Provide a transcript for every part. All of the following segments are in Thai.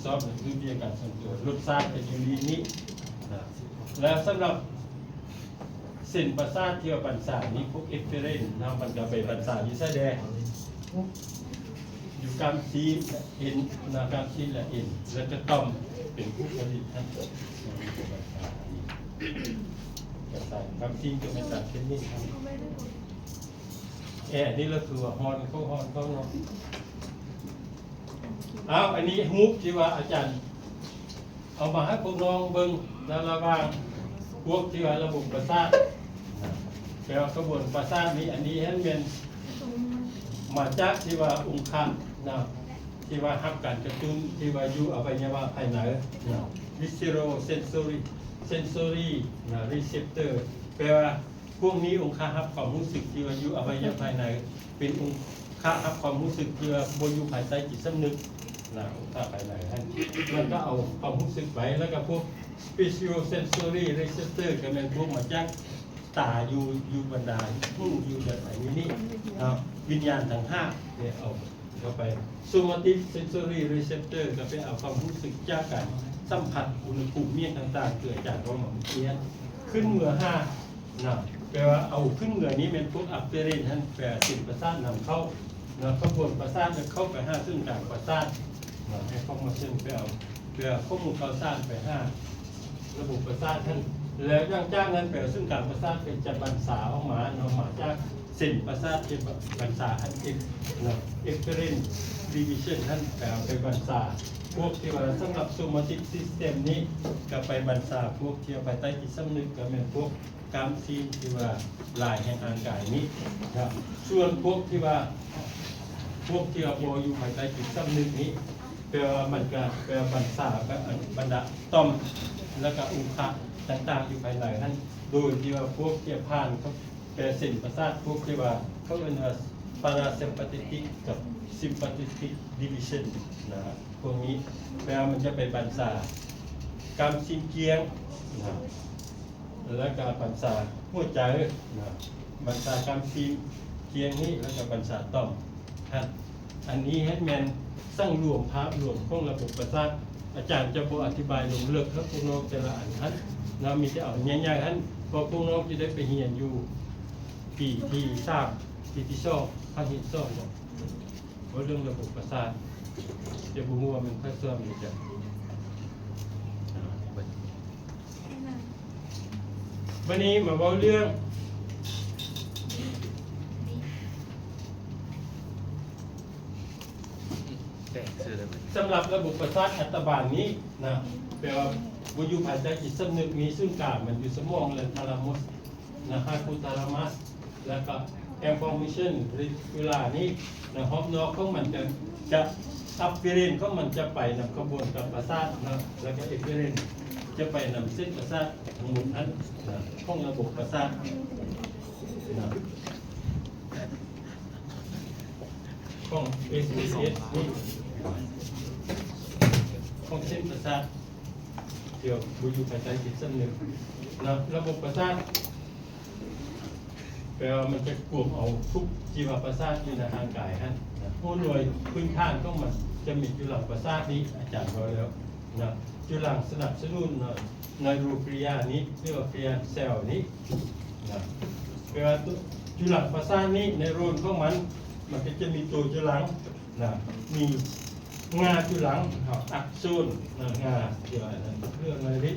ซอฟต์คือวิทยาการส่วนตัวรสชาติจะอยู่ในนี้นะแล้วสำหรับเส้นประสาทที่ว่าปัญษานี้พวกเอฟเฟรนนะมันก็ไปปัญษาอยู่แสดงอยู่กลางซีเอ็นนะกลางซีและเอ็นแล้วก็ต้อมเป็นผู้ผลิตทั้งหมดปัญษากลางซีก็เป็นการเช่นนี้ครับนี่เราคือว่าฮอนเขาเนาะเอาอันนี้ฮุบที่ว่าอาจารย์เอามาให้พวกน้องเบิ่งแล้วระว่างพวกที่ว่าระบบประสาทแปลว่ากระบวนประสาทนี้อันนี้ให้เป็นมาจากที่ว่าองค์คำนะที่ว่าฮับการกระตุ้นที่ว่าอยู่อวัยวะภายในนะ visceral sensory นะ receptor แปลว่าพวกนี้องค์ฮับความรู้สึกที่ว่าอยู่อวัยวะภายในเป็นองค์ฮับความรู้สึกที่ว่าบนอยู่ภายใต้จิตสำนึกนะองค์ภายในให้มันก็เอาความรู้สึกไปแล้วก็พวก spatial sensory receptor ก็เป็นพวกมาจากตาอยู่บรรดาหูอยู่แบบไหนนี่วิญญาณทั้งห้าเนี่ยเอาเข้าไป somatic sensory receptor ก็ไปเอาความรู้สึกจากการสัมผัสอุณหภูมิเมียต่างๆเกิดจากความหมุนเวียนขึ้นเมื่อห้านะแปลว่าเอาขึ้นเมื่อนี้เป็นพวกอัปเปอร์เรนท่านแปลสิ่งประสาทนำเข้านะขบวนประสาทจะเข้าไปห้าซึ่งการประสาทให้ข้อมูลเช่นแปลข้อมูลข่าวสารไปห้าระบบประสาทท่านแล้วย่างจ้างนั้นแปลซึ่งการประสาทเป็นจะบรรษาออกมาจากเส้นประสาทเป็นบรรษาอันเอ็กเฟรนดิวิชั่นท่านแปลเป็นบรรษาพวกที่ว่าสำหรับโซมาติกซิสเต็มนี้ก็ไปบรรษาพวกที่ไปใต้จิตสำนึกก็เป็นพวกกามซีนที่ว่าลายแห่งร่างกายนี้ครับส่วนพวกที่ว่าโบอยู่ภายใต้จิตสำนึกนี้แปลว่ามันก็แปลบรรษาบรรดาต้อมแล้วก็อุคะต่างๆอยู่ภายในนั้นโดยที่ว่าพวกที่ผ่านเขาแปลเส้นประสาทพวกที่ว่าเขาเป็นพาราเซมปาติติกกับซิมปาติติกดิวิชั่นนะครับพวกนี้แปลมันจะไปบรรษาการซิมเกียงนะแล้วก็บรรษาหัวใจนะบรรษาการซิมเกียงนี้แล้วก็บรรษาต้อมครับอันนี้ให้แมนสร้างรวมภาพรวมของระบบประสาทอาจารย์จะบอกอธิบายลงเลือกครับพวกน้องแต่ละอันนั้นเรามีแต่เอาง่ายๆนั้นพอพวกน้องจะได้ไปเรียนอยู่ปีที่ทราบปีที่สองภาคที่สองเพราะเรื่องระบบประสาทจะบูมัวมันค่อยเสื่อมอยู่จ้ะวันนี้มาบอกเรื่องสำหรับระบบประสาทอัตบาลนี้นะแปลว่าวิญญาณภายใต้จิตสำนึกมีซึ่งกลางมันอยู่สมองและทารามุสนะฮะคูทารามัสแล้วก็แอมฟอร์มิชันเวลานี้นะฮอบนอกของมันจะอัปเปอร์เรนของมันจะไปนำขบวนกับประสาทนะแล้วก็เอฟเฟอร์เรนจะไปนำเส้นประสาททั้งหมดนั้นนะของระบบประสาทนะของ SCS นี่ของเส้นประสาทเกี่ยวกับอยู่ภายใต้จิตสำนึกนะระบบประสาทแปลว่ามันจะกลุ่มเอาทุกชีวประสาทอยู่ในร่างกายฮะผู้หน่วยพื้นฐานก็มันจะมีจุลังประสาทนี้อาจารย์บอกแล้วนะจุลังสนับสนุนในรูปริยานี้เรียกว่าเรียนเซลล์นี้นะแปลว่าจุลังประสาทนี้ในรูนของมันก็จะมีตัวจุลังนะมีงาจุลังอักโซนงาเกี่ยวกับเรื่องอะไรนี้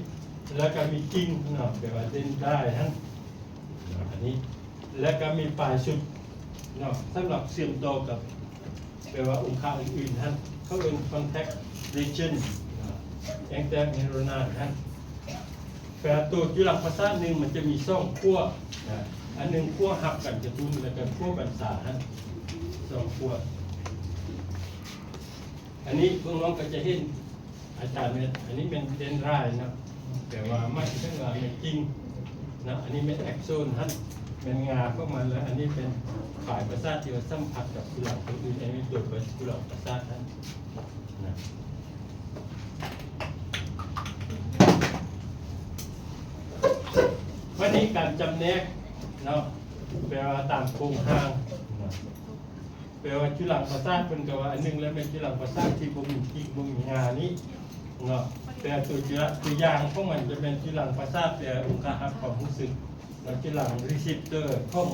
แล้วก็มีกิ้งแปลว่าเด่นได้ทั้งอันนี้และก็มีปลายสุดสำหรับเชื่อมต่อกับแปลว่าองค์ค่าอื่นๆท่านเขาเป็น contact region แองแตงเนโรนาท่านแปลตัวจุลังประสาทหนึ่งมันจะมี2ขั้วอันหนึ่งขั้วหับกันกระตุ้นแล้วก็ขั้วบรรษาท่าน2ขั้วอันนี้พวกน้องก็จะเห็นอาจารย์เนี่ยอันนี้เป็นเดนไรนะแต่ว่าไม่ใช่ว่าไม่จริงนะอันนี้เป็นแอ็กโซนท่านเป็นงาพวกมันแล้วอันนี้เป็นฝ่ายประสาทที่สัมผัสกับกุหลาบตัวอื่นอันนี้ตัวกุหลาบประสาทท่านนะวันนี้การจำแนกเนาะแปลว่าตามโครงห้าง แปลว่าจุลังประสาทเป็นก็ว่าอันหนึงแล้วเป็นจุลังประสาทที่บ่มีปีกบ่มีงานี้เนาะแต่ตัวอย่างของมันจะเป็นจุลังประสาทแปลองค์การความรู้สึกแล้วจุลังรีเซปเตอร์ของ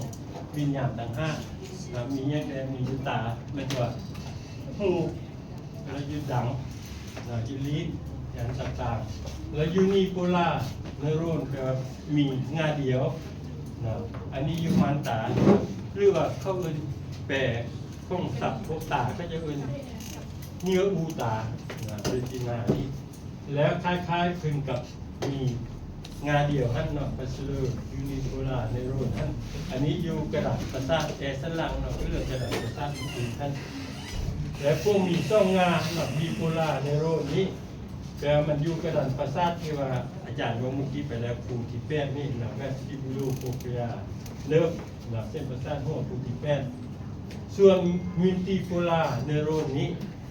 วิญญาณต่างหากนะมีแยกแดงมีอยู่ตาแล้วก็หูแล้วอยู่ดังนะอยู่ลิ้นอย่างต่างๆแล้วยูนิโพลาร์เนโรนแปลว่ามีงาเดียวนะอันนี้อยู่มันตาหรือว่าเขาเอิ้นแปลของสัตว์พวกตาก็จะเอิ้นเนื้ออูตาเป็นที่นานี้แล้วคล้ายๆคลึงกับมีงาเดียวท่านเนาะพัสดุยูนิโพลาร์เนโรนท่านอันนี้อยู่กระดาษประสาทสันหลังเนาะก็เรียกกระดาษประสาทอื่นท่านและพวกมีช่องงาเนาะบิโพลาร์เนโรนนี้แต่มันอยู่กระดาษประสาทที่ว่าอาจารย์ว่าเมื่อกี้ไปแล้วภูที่แปดนี่นะแม่ที่บูรูโคเปียเลิกนะเส้นประสาทหัวภูที่แปดส่วนมิลติโพลาร์เนโรนนี้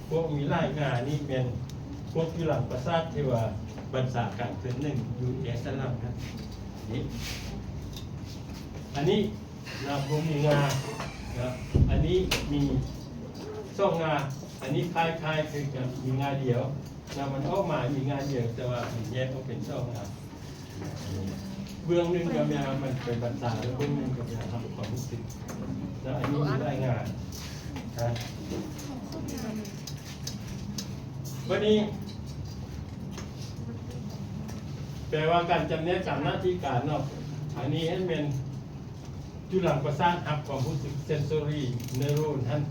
พวกมีลายงานี่เป็นพวกอยู่หลังประสาทที่ว่าบรรษาการเป็นหนึ่งอยู่สันหลังครับนี่อันนี้นะผมมีงานะอันนี้มีช่องงาอันนี้คล้ายๆคือกับมีงาเดียวนะมันออกมามีงาเดียวแต่ว่ามันแยกออกเป็นช่องงาเบื้องหนึ่งก็มันเป็นบรรษาแล้วเบื้องหนึ่งก็เป็นทำความรู้สึกแล้วอันนี้มีรายงานนะวันนี้แปลว่าการจำแนกกับหน้าที่การเนาะอันนี้ให้เป็นจุลังประสาทรับความรู้สึกเซนซอรี่เนโรนท่าน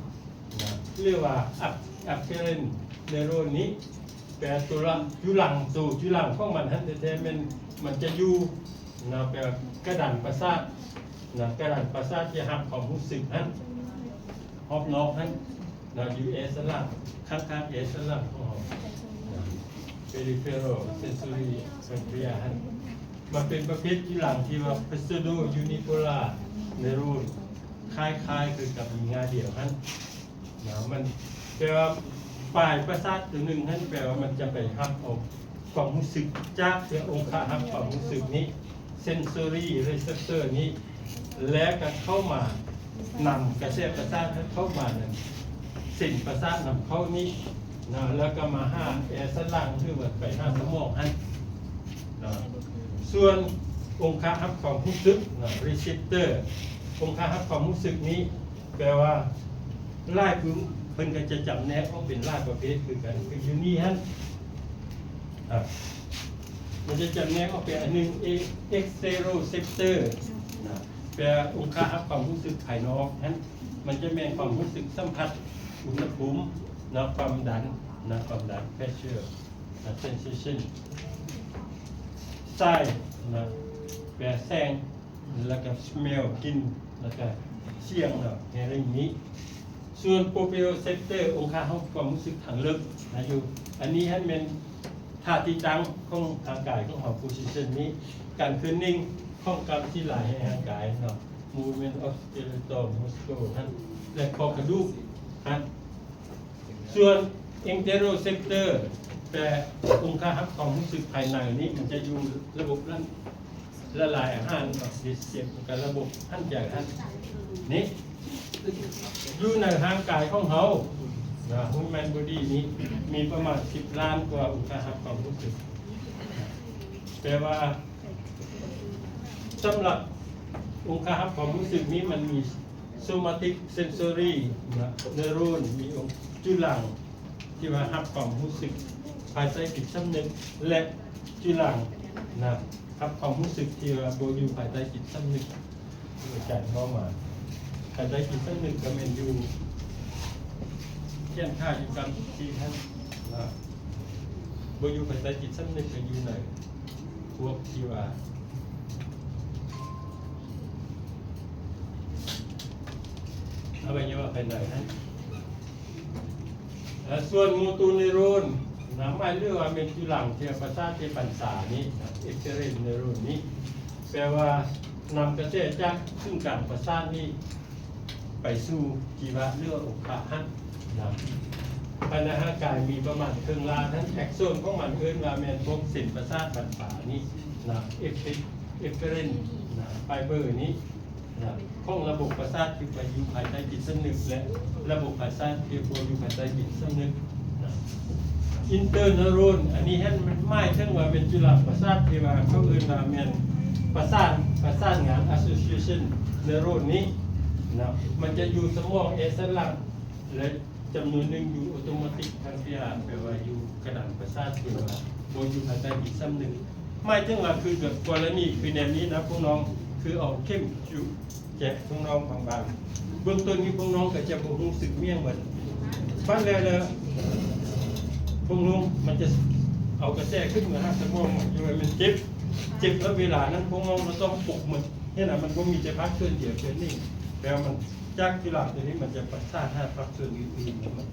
นะเรียกว่าอัพเฟรนเนโรนนี้แปลตัวละจุลังของมันท่านแท้ๆมันจะอยู่นะแปลกระดานประสาทนะกระดานประสาทที่รับความรู้สึกท่านฮอบนอกท่านนะอยู่สันหลังข้างๆสันหลังของเราperipheral sensory pancreas มันเป็นประเภทที่หลังที่ว่า pseudo unipolar neuron คล้ายๆคือกับมีงาเดียวนั้นนะมันแปลว่าปลายประสาทตัวหนึ่งนั้นแปลว่ามันจะไปรับเอาความรู้สึกจากเสียองค์รับความรู้สึกนี้ sensory receptor นี้และก็เข้ามานำกระแสประสาทเข้ามานั้นสิ่งประสาทนำเข้านี้นะแล้วก็มาห้าสันหลังคือว่าไปห้าสมองอันนะส่วนองค์รับความรู้สึกนะ receptor องค์รับความรู้สึกนี้แปลว่าไล่พื้นเพิ่นก็จะจำแนกออกเป็นไล่ประเภทคือกันคืออยู่นี่ฮะมันจะจำแนกออกเป็นอันหนึ่ง exteroceptor นะแปลองค์รับความรู้สึกภายนอกนั้นมันจะเป็นความรู้สึกสัมผัสอุณหภูมินะความดันpressure sensation ไส้นะแปลแสงแล้วก็ smell กลิ่นแล้วก็เสียงเนาะอะไรอย่างนี้ส่วน proprioceptor องค์ความรู้สึกทางลึกนะอยู่อันนี้ให้เป็นท่าที่ตั้งของทางกายของเรา position นี้การเคลื่อนนิ่งของกำที่ไหลให้ทางกายเนาะ movement of skeletal muscle ท่านและคอกระดูกท่านส่วน interoceptor แต่องค์รับความรู้สึกภายในนี้มันจะอยู่ระบบละลายอาหารกับดิเซปกับระบบท่านใหญ่ท่านนี้อยู่ในร่างกายของเขาhuman body นี้มีประมาณ10 ล้านกว่าองค์รับความรู้สึกแปลว่าสำหรับองค์รับความรู้สึกนี้มันมี somatic sensory neuron มีองค์จุลังที่ว่ารับความรู้สึกภายใต้จิตสำนึกและจุลังนะครับความรู้สึกที่ว่าโบอยู่ภายใต้จิตสำนึกอาจารย์เข้ามาภายใต้จิตสำนึกก็เป็นอยู่เช่นค่าอยู่กันที่ท่านโบอยู่ภายใต้จิตสำนึกก็อยู่ในพวกที่ว่าอวัยวะภายในท่านส่วนมูตูเนโรนหมายเรื่องว่าเป็นจุลังที่ประสาทที่ปัญษานี้เอ็กเซเรนเนโรนนี้แปลว่านำกระแสจากซึ่งการประสาทนี้ไปสู่จีวะเรื่องอุคาหันภายในร่างกายมีประมาณครึ่งล้านทั้งแอ็กโซนของมันเกินว่าแมนพวกเส้นประสาทปัญษานี้เอ็กเซเรนไฟเบอร์นี้ ของระบบประสาทที่ไปอยู่ภายใต้จิตสำนึกและระบบประสาทที่อยู่ภายใต้จิตสำนึกอินเตอร์เนอโรนอันนี้ให้มันไม่ถึงว่าเป็นจุลประสาทที่ว่าเขาเอ่ยว่าเป็นประสาทงาน association เนอโรนนี้นะมันจะอยู่สมองสันหลังและจำนวนหนึ่งอยู่อัตโนมัติทางที่แปลว่าอยู่กระดานประสาทที่ว่าโดยอยู่ภายใต้จิตสำนึกไม่ถึงว่าคือแบบกรณีคือแนวนี้นะพวกน้องคือเอาเข้มจุแจกพวกน้องบางๆเบื้องต้นนี้พวกน้องก็จะบ่รู้สึกเมี่ยงเหมือนฟังแล้วเลยพวกน้องมันจะเอากระแสขึ้นมาสมองอยู่มันเจ็บแล้วเวลานั้นพวกน้องเราต้องปลุกมันเนี่ยนะมันก็มีจะพักเคลื่อนเดี๋ยวเคลื่อนนิ่งแล้วมันจากที่หลังตัวนี้มันจะประสาทให้พักส่วนอื่นๆมัน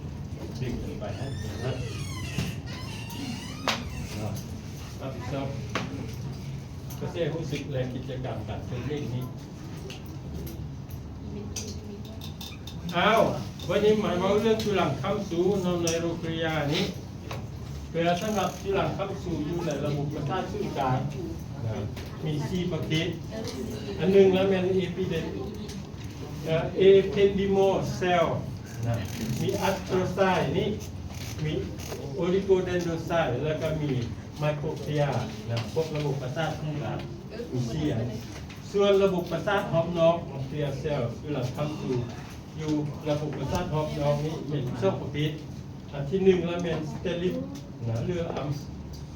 ดึงไปให้นะรับผิดชอบกระแสรู้สึกแรงกิจกรรมการเคลื่อนนิ่งนี้วันนี้หมายว่าเรื่องจุลังคำสูนในโรคยานี้เพื่อสำหรับจุลังคำสูอยู่ในระบบประสาทสื่อกลางมี4ประเภทอันหนึ่งแล้วเป็นเอเพนดิโมเซลมีอัสโตรไซด์นี้มีโอลิโกเดนโดไซด์แล้วก็มีไมโครเทียพวกระบบประสาทสื่อกลางมี4อันส่วนระบบประสาทฮอปนอกของเทียเซลจุลังคำสูอยู่ระบบประสาทฮอปนอกนี้เป็น2ประเภทอันที่1แล้วเป็นสเตลิปเรือ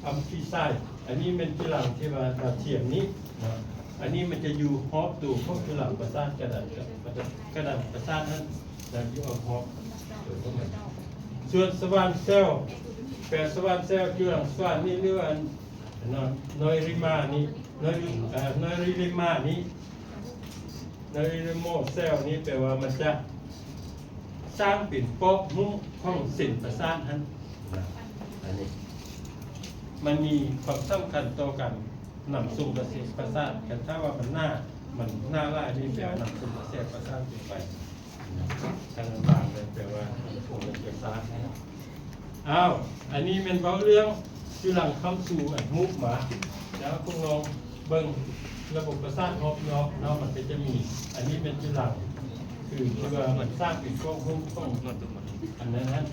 อัมฟิไซด์อันนี้เป็นจุลังที่ว่าดาวเทียมนี้อันนี้มันจะอยู่ฮอปตัวของจุลังประสาทกระดานประสาทนั้นจะอยู่เอาฮอปส่วนสวานเซลแปลสวานเซลจุลังสวานนี่เรียกว่านอยริมานี่นอยริมานี่นอยริโมเซลนี่แปลว่ามันจะสร้างเป็นปอกหุ้มของเส้นประสาทนั้นอันนี้มันมีความสำคัญต่อกันนำส่งกระแสประสาทกันถ้าว่ามันหน้าล่านี่แปลว่านำส่งกระแสประสาทไปทางบางเลยแปลว่าส่งกระแสประสาทอันนี้เป็นเบาเรื่องจุลังคำสู่มุกหมาแล้วพวกน้องเบิ่งระบบประสาทฮอปนอกมันจะมีอันนี้เป็นจุลังคือที่ว่ามันสร้างเป็นกล้องหุ้มกล้องอันนั้น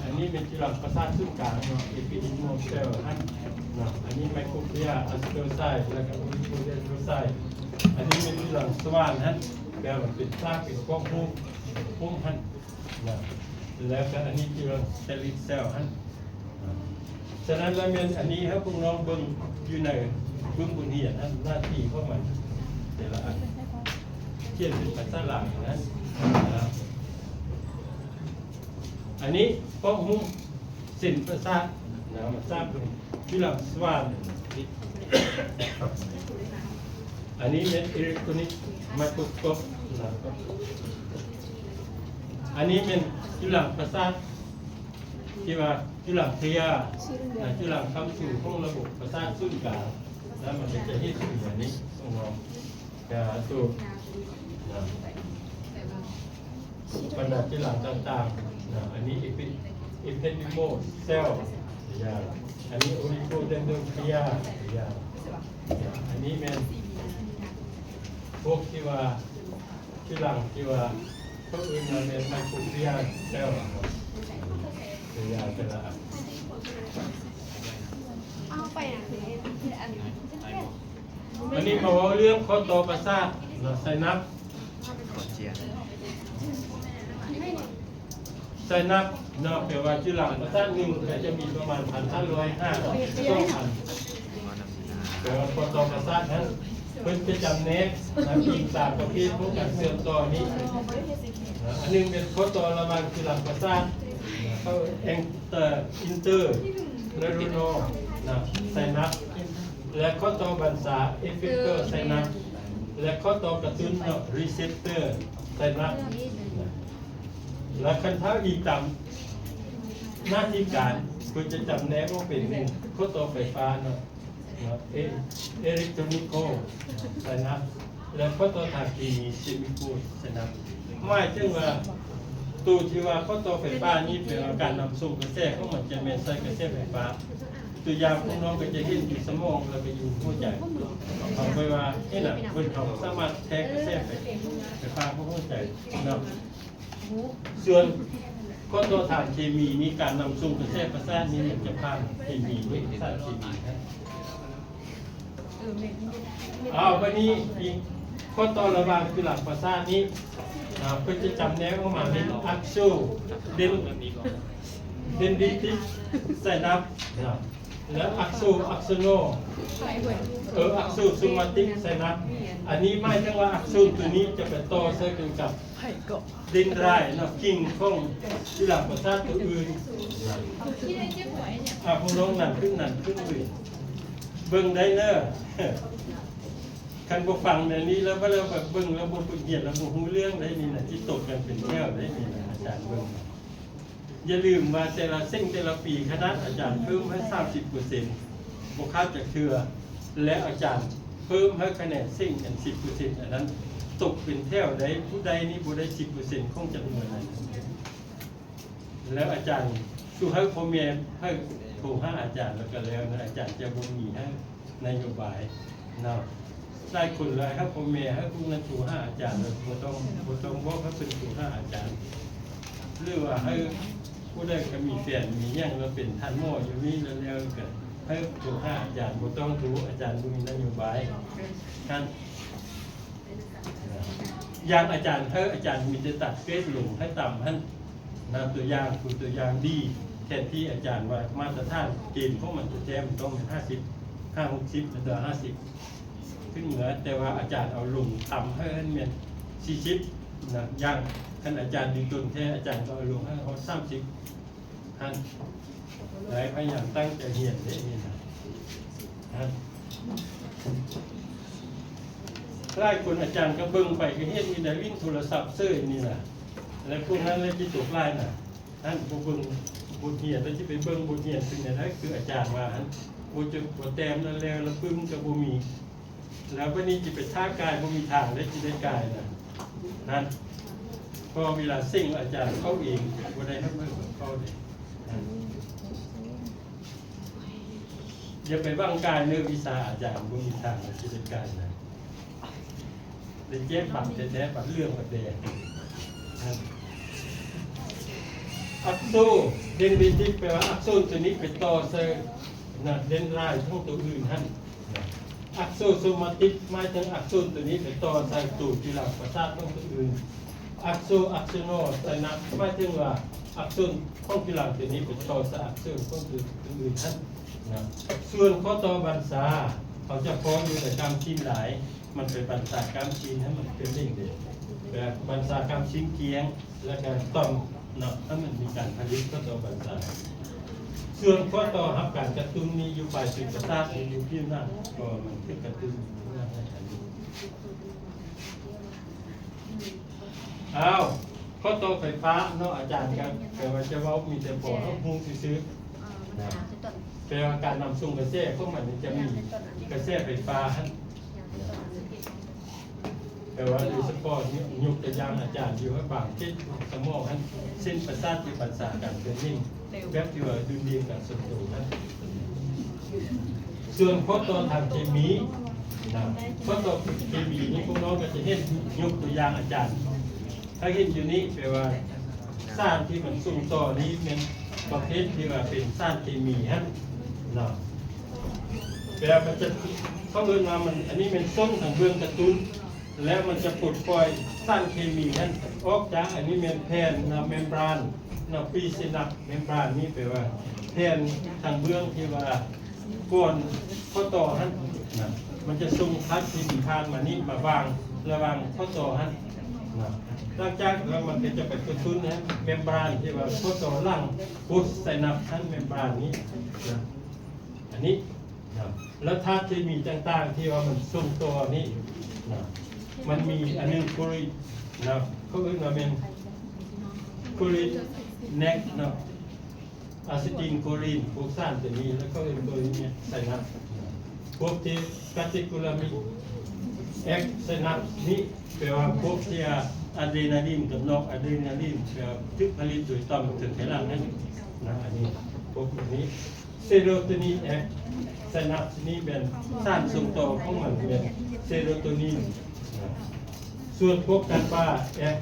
อันนี้เป็นจุลังประสาทซึ่งกลางเอพิดิโมเซลอันนี้ไมโครเทียอัสโตรไซด์แล้วก็โอลิโกเดนโดไซด์อันนี้เป็นจุลังสว่านแปลว่าเป็นสร้างเป็นกล้องหุ้มแล้วก็อันนี้จุลังเซลลิเซลฉะนั้นแล้วเป็นอันนี้ครับพวกน้องเบิ่งอยู่ในเบื้องบนนี้หน้าที่ของมันแต่ละอันเขียนเป็นภาษาหลังนั้นอันนี้ป้องหุ้มเส้นประสาทมันสร้างเป็นจุลังสว่านอันนี้เป็นอิเล็กทรอนิกส์ไมโครสโคปอันนี้เป็นจุลังประสาทที่ว่าจุลังเทียจุลังคำสู่ของระบบประสาทศูนย์กลางแล้วมันจะเห็นอย่างนี้ต้องลองจะตัวบรรดาจุลังต่างๆอันนี้เอเพนดิโมเซลอันนี้โอลิโกเดนโดเทียอันนี้เป็นพวกที่ว่าจุลังที่ว่าเขาเรียกว่าเป็นไมโครเทียเซลแต่ละอันนี้มาว่าเรื่องข้อต่อประสาทไซนัสไซนัสแปลว่าจุลังประสาทหนึ่งจะมีประมาณ1,505 แปลว่าข้อต่อประสาทนั้นเพิ่งจะจำแนกอีก3ประเภทพวกการเสื่อมต่อนี้อันนึงเป็นข้อต่อระหว่างจุลังประสาทเขาอินเตอร์เรโนไซนัสและข้อต่อบรรษาเอฟเฟกเตอร์ไซนัสและข้อต่อกระตุ้นรีเซปเตอร์ไซนัสและคันท้าอีกต่ำหน้าที่การคุณจะจำแนกว่าเป็นข้อต่อไฟฟ้าเอเล็กทรอนิโกไซนัสและข้อต่อทางคีมีซิมิโกไซนัสไม่ใช่ว่าตัวที่ว่าข้อต่อไฟฟ้านี้เป็นการนำส่งกระแสเข้ามาจะเป็นใส่กระแสไฟฟ้า ตัวอย่างพวกน้องก็จะเห็นอยู่สมองแล้วก็อยู่หัวใจเขาไปว่านี่น่ะเพิ่นเขาสามารถแทกกระแทกไปฟังพวกหัวใจเนาะส่วนข้อตัวฐานเคมีนี่การนำสู่กระแทกประสาทนี่มันจะผ่านเคมีนี่สารเคมีนะวันนี้อีกข้อต่อระหว่างคือหลังประสาทนี้เพื่อจะจำแนวออกมาเป็นอักซูเดนดิติไซนับแล้วอักซูอักซโนอักซูซูมาติกไซนับอันนี้ไม่ใช่ว่าอักซูตัวนี้จะไปต่อเชื่อมกับเดนไรนะกิ่งของที่หลังประสาทตัวอื่นพวกน้องนั่นขึ้นเลยเบิ่งได้เนอะคันบ่ฟังในนี้แล้วเราแบบเบิ่งแล้วบ่ฝึกเรียนแล้วบ่รู้เรื่องได้นี่น่ะที่ตกกันเป็นแก้วได้นี่น่ะอาจารย์เบิ่งอย่าลืมว่าแต่ละแต่ละปีคณะอาจารย์เพิ่มให้ 30% บ่ขาดจากเทื่อและอาจารย์เพิ่มให้คะแนนสิ่งกัน 10% อันนั้นตกเป็นแถวได้ผู้ใดนี่บ่ได้ 10% ของจำนวนนั้นแล้วอาจารย์สู้ให้พ่อแม่ให้โทรหาอาจารย์แล้วก็แล้วนะอาจารย์จะบ่มีให้นโยบายเนาะได้คนเลยครับพ่อแม่ให้ผู้นั้นถูก5อาจารย์บ่ต้องบอกให้เป็นถูก5อาจารย์หรือว่าให้ผู้ใดก็มีแฟนมีหยังแล้วเป็นท่านหมออยู่นี่แล้วก็ให้ถูก5อาจารย์บ่ต้องถูกอาจารย์บ่มีนโยบายท่านอย่างอาจารย์อาจารย์มีจะตัดเกรดลงให้ต่ำท่านนำตัวอย่างคือตัวอย่างดีแทนที่อาจารย์ว่ามาตรฐานเกณฑ์ของมันจะแจ้งต้องเป็น50 60หรือ50ขึ้นเหนือแต่ว่าอาจารย์เอาลงต่ำให้มันเป็น40นะอย่างท่านอาจารย์ดีต้นแท้อาจารย์ก็เอาลงให้เขา30ท่านหลายพยายามตั้งใจเรียนได้นี่นะหลายคนอาจารย์ก็เบิ่งไปก็เฮ็ดมีได้วิ่งโทรศัพท์เสื้อนี่นะแล้วพวกนั้นเลยที่ตกไล่น่ะท่านผู้เบิ่งบทเรียนแล้วที่ไปเบิ่งบทเรียนซึ่งนั่นคืออาจารย์ว่าท่านบ่จะบ่แต้มแล้วปึ้งก็บ่มีแล้ววันนี้จะไปท่ากายบ่มีทางได้จิตได้กายนั่นพอเวลาสิ่งอาจารย์เข้าเองบ่ได้ให้เบิ่งเข้าได้อย่าไปวางกายเนื้อวิชาอาจารย์บ่มีทางได้จิตได้กายนะได้แจ้งปัดแท้ๆปัดเรื่องปัดแดงอักซูเดนดิติแปลว่าอักซูตัวนี้เป็นต่อเซอร์นะเดนไรทั้งตัวอื่นท่านอักซูโซมาติกหมายถึงอักซูตัวนี้เป็นต่อใส่ตูดที่หลังประสาททั้งตัวอื่นอักซูอักซูโนใส่นับหมายถึงว่าอักซูของที่หลังตัวนี้เป็นต่อใส่อักซูของตัวอื่นท่านนะส่วนข้อต่อบรรษาเขาจะฟ้องอยู่แต่กรรมชิ้นหลายมันเป็นบรรษากรรมชิ้นให้มันเป็นเรื่องเดียวแบบบรรษากรรมชิ้นเกียงและการต้องเนาะถ้ามันมีการผลิตก็ต่อบรรษาส่วนข้อต่อรับการกระตุ้นนี้อยู่ฝ่ายสื่อประสาทอยู่ที่นั่นก็มันคือกระตุ้นข้อต่อไฟฟ้าเนาะอาจารย์ครับแต่ว่าจะว่ามีแต่พอเขาพุ่งซื้อแปลว่าการนำส่งกระแสพวกมันจะมีกระแสไฟฟ้าแต่ว่าโดยเฉพาะยุคตัวอย่างอาจารย์อยู่ให้บางที่สมองนั้นเส้นประสาทที่ประสาทกันเป็นนิ่งแบบที่ว่าดูดีกับส่วนตัวนั้นส่วนข้อต่อทางเคมีข้อต่อเคมีนี่พวกน้องก็จะเห็นยุคตัวอย่างอาจารย์ถ้าเห็นอยู่นี้แปลว่าสารที่มันส่งต่อนี้เป็นประเภทที่ว่าเป็นสารเคมีฮะเนาะแปลว่ามันจะเขาเรียกว่ามันอันนี้เป็นส้นทางเบื้องกระตุ้นแล้วมันจะปลดปล่อยสารเคมีนั้นออกจากอันนี้เป็นแผ่นเมมบรานปีซินักเมมบรานนี่แปลว่าแผ่นทางเบื้องที่ว่าก่อนข้อต่อนั้นนะมันจะส่งพัดที่มีพานมานี่มาวางระหว่างข้อต่อนั้นนะหลังจากแล้วมันก็จะไปกระตุ้นนะเมมบรานที่ว่าข้อต่อล่างพุทไซนับทั้งเมมบรานนี้นะอันนี้นะแล้วธาตุเคมีต่างๆที่ว่ามันส่งตัวนี้นะมันมีอันนึงคลอรีนนะเขาเรียกว่าเป็นคลอรีนแนกนะอะซิติลคลอรีนพวกสารตัวนี้แล้วก็เป็นตัวนี้ไซนับพวกที่คาติคูลามิเอ็กไซนับนี้แปลว่าพวกที่อะดรีนาลีนกับนอกอะดรีนาลีนแปลว่าทึกผลิตโดยต่อมถึงไขลังนั่นนะอันนี้พวกนี้ เซโรโทนินไซนัปส์นี้เป็นสารส่งต่อของมันเป็นเซโรโทนินส่วนพวกการบ้า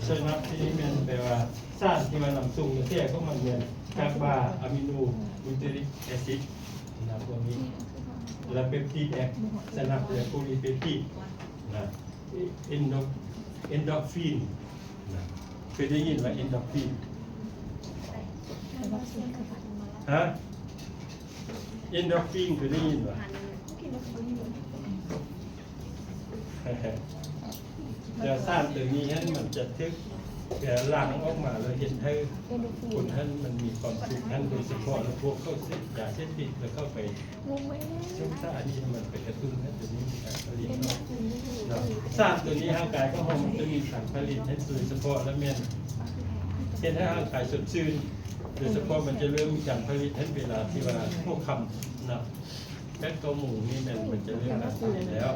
ไซนัปส์นี้เป็นแปลว่าสารที่มันนำส่งเสียของมันเป็นการบ้าอะมิโนบุตริกแอซิดนะพวกนี้และเปปติดไซนัปส์เป็นโพลีเปปติดนะเอนโดฟินนะเคยได้ยินว่าเอนโดฟินฮะเอนโดฟินเคยได้ยินว่าจะสร้างตัวนี้ให้มันจะทึกแต่หลังออกมาเราเห็นให้คนท่านมันมีความสุขท่านโดยเฉพาะแล้วพวกเข้าเสพยาเสพติดแล้วเข้าไปช่วงสารนี้มันไปกระตุ้นให้ตัวนี้มีการผลิตเนาะสารตัวนี้ร่างกายก็มันจะมีสารผลิตให้โดยเฉพาะและเมียนเช่นให้ร่างกายสดชื่นโดยเฉพาะมันจะเริ่มมีการผลิตให้เวลาที่ว่าพวกคำนะแป้งตัวหมูนี่มันจะเริ่มการผลิตแล้ว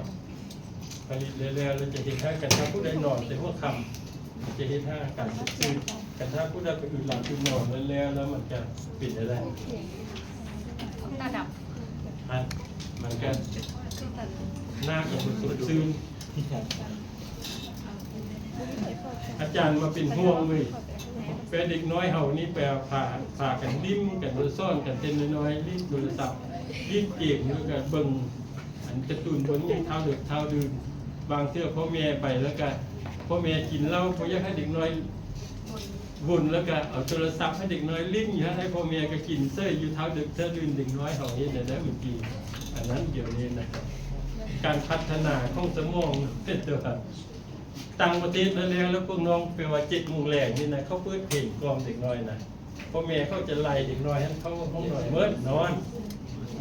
ผลิตเรื่อยๆเราจะเห็นให้กันถ้าผู้ใดนอนแต่พวกคำจะเห็นให้อาการสดชื่นกันถ้าผู้ใดไปอื่นหลับอื่นนอนแล้วมันจะปิดอะไรหน้าดับมันก็หน้ากับสดชื่นอาจารย์มาเป็นห่วงเลยแปลเด็กน้อยเฮานี่แปลผ่ากันดิ้มกันซ่อนกันเต้นน้อยๆรีบโทรศัพท์รีบเก่งแล้วก็เบิ่งอันกระตุ้นบนนี้เท้าเดือดเท้าดื่มบางเทื่อพ่อแม่ไปแล้วก็พ่อแม่กินเหล้าพ่ออยากให้เด็กน้อยวุ่นแล้วก็เอาโทรศัพท์ให้เด็กน้อยลิ้นอยู่ให้พ่อแม่ก็กินเสื้ออยู่เท้าเดือดเท้าดื่มเด็กน้อยเฮานี่ได้เมื่อกี้อันนั้นเดี๋ยวนี้นะครับการพัฒนาของสมองเป็นตัวต่างประเทศแล้วพวกน้องแปลว่า7 โมงแรงนี่นะเขาเปิดเพลงกล่อมเด็กน้อยนะพ่อแม่เขาจะไล่เด็กน้อยให้เขาห้องนอนเมื่อนอน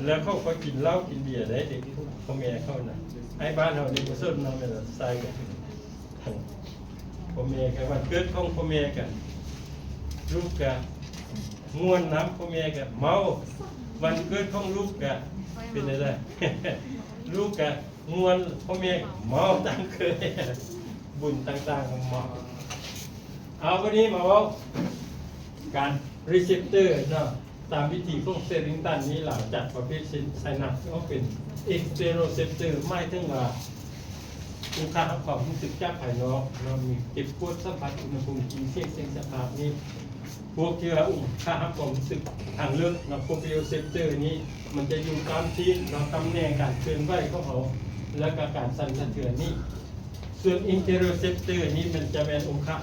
แล้วเขาก็กินเหล้ากินเบียร์ได้เด็กพ่อแม่เขานะไอ้บ้านเราเนี่ยมันส้นน้องเนี่ยใส่กันพ่อแม่กันวันเกิดของพ่อแม่กันลูกกันง่วนน้ำพ่อแม่กันเมาวันเกิดของลูกกันเป็นอะไรลูกกันง่วนพ่อแม่เมาตั้งเคยบุญต่างๆของหมอเอาวันนี้มาว่าการรีเซพเตอร์เนาะตามวิธีของเซริงตันนี้เราจัดประเภทไซนัปส์ก็เป็นเอ็กเตโรเซปเตอร์ไม่ถึงว่าคุณค่าความรู้สึกจากภายนอกเรามีเจ็บปวดสัมผัสอุณหภูมิกินเสียงสภาพนี้พวกที่ว่าค่าความรู้สึกทางเลือกเราโปรเปียเซปเตอร์นี้มันจะอยู่ตามที่เราตำแหน่งการเคลื่อนไหวของเขาและการสั่นสะเทือนนี้ส่วนอินเทโรเซปเตอร์นี้มันจะเป็นองค์ค่า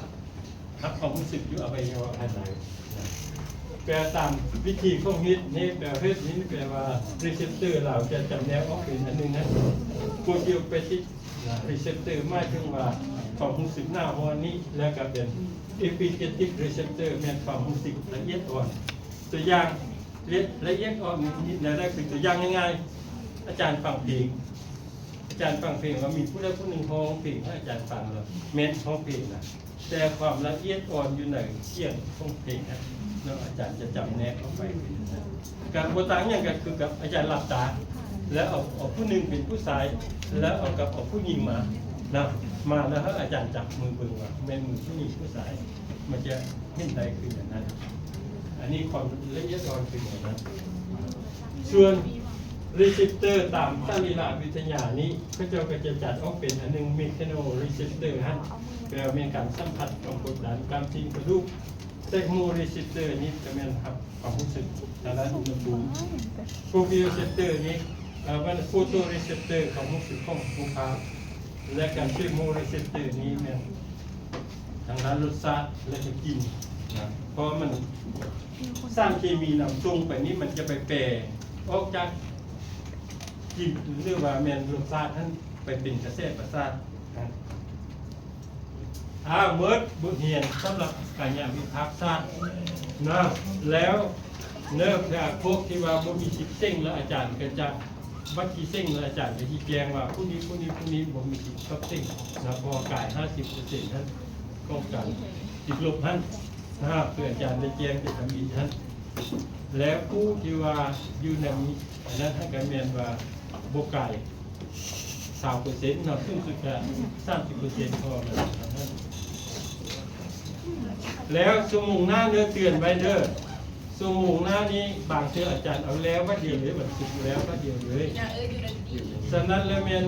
ความรู้สึกอยู่อวัยวะภายในแปลตามวิธีของฮิตนี่แปลเพศนี้แปลว่ารีเซพเตอร์เราจะจำแนกออกเป็นอันนึงนะโปรตีโอเปติกรีเซพเตอร์ไม่ถึงว่าความรู้สึกหน้าหัวนี้แล้วก็เป็นเอพิเจติกรีเซพเตอร์เป็นความรู้สึกละเอียดอ่อนตัวอย่างละเอียดอ่อนนี่แรกคือตัวอย่างง่ายๆอาจารย์ฟังเพลงอาจารย์ฟังเพลงว่ามีผู้ใดผู้หนึ่งร้องเพลงให้อาจารย์ฟังแล้วเม้นร้องเพลงนะแต่ความละเอียดอ่อนอยู่ในเสียงของเพลงนะแล้วอาจารย์จะจำแนกออกไปการโบตังอย่างกันคือกับอาจารย์หลับตาแล้วเอาผู้หนึ่งเป็นผู้ชายแล้วเอาผู้หญิงมาแล้วให้อาจารย์จับมือเบิ่งว่าแม่มือผู้หญิงผู้ชายมันจะเห็นได้คืออย่างนั้นอันนี้ความละเอียดอ่อนคืออย่างนั้นส่วนรีเซพเตอร์ตามสรีรวิทยานี้ก็จะจัดออกเป็นอันนึงเมคาโนรีเซพเตอร์ฮะแปลว่าเป็นการสัมผัสของกดดันการทิ้งกระดูกเทคโนรีเซพเตอร์นี้จะเป็นครับความรู้สึกทางด้านอุณหภูมิโปรฟิโอเซพเตอร์นี้มันโฟโตรีเซพเตอร์ความรู้สึกของลูกค้าและการเทคโนรีเซพเตอร์นี้เนี่ยทางด้านรสชาติและกลิ่นนะเพราะมันสร้างเคมีนำส่งไปนี้มันจะไปแปรออกจากกลิ่นหรือว่าแมนรสชาติท่านไปเป็นกระแสประสาทเมิร์ดบุเฮียนสำหรับการยามวิพากษ์ศาสตร์นะแล้วเนื้อพวกที่ว่าบ่มีสิทธิ์เส้งแล้วอาจารย์ก็จะวัดที่เส้งแล้วอาจารย์ก็ชี้แจงว่าผู้นี้บ่มีสิทธิ์กับเส้งนะพอกาย 50% ท่านก็การติดลบท่านเพื่ออาจารย์ได้แจ้งจะทำอีกท่านแล้วผู้ที่ว่าอยู่ในนี้นั้นท่านก็แม่นว่าบ่กาย 30% เนาะซึ่งสุดก็ 30% พอแล้วท่านแล้วสมุงหน้าเนื้อเตือนไว้เด้อ ชั่วโมงหน้านี้บางเทื่ออาจารย์เอาแล้วก็เดียวเลยบัดสุดแล้วก็เดียวเลย อย่าอยู่ในที่ ฉะนั้นแล้วเมน